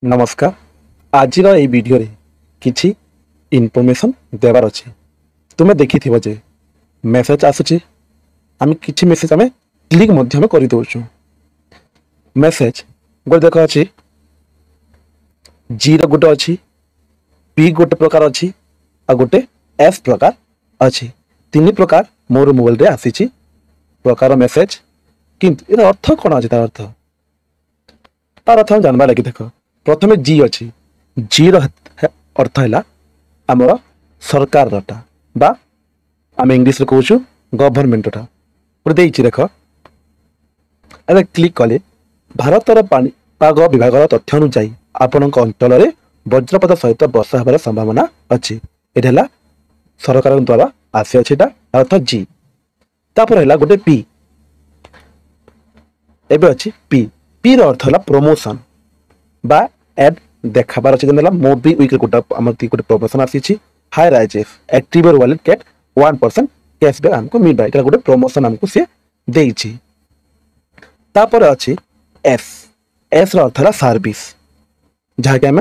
नमस्कार। आज वीडियो रे किछि इनफॉरमेशन देवार अच्छे। तुम्हें देखी थी जे मेसेज आसुची आम किछि मेसेज आम क्लिक मध्यम कर दौचु। मेसेज गोटे देख अच्छी जी रोटे अच्छी पी गोटे प्रकार अच्छी आ गोटे एफ प्रकार अच्छी। तीन प्रकार मोर मोबाइल रे आसी प्रकार मेसेज किंतु यार अर्थ कौन अच्छे तार अर्थ हम जानवा लगे। देख प्रथमे जी अच्छी जी अर्थ है आमर सरकार रटा बा आम इंग्लीश कहूँ गवर्नमेंट देख अरे क्लिक कले भारतर पाणीपाग विभाग तथ्य अनुसार आपण अंचल में वज्रपात सहित वर्षा होबार संभावना अच्छी। ये सरकार द्वारा आसी अच्छे अर्थ जी। तापर है गोटे पी एबे अच्छी पी पी अर्थ है प्रमोशन बा एड देखाबार अच्छे। मोबी वीक गोटे गोटे प्रमोशन आसी हाई राइजेस एक्टिव वॉलेट गेट 1% कैशबैक हमको मिल रहा है। गोटे प्रमोशन हमको सी देछि। तापर अच्छी एस एस अर्थ है सर्विस जहाँकि आम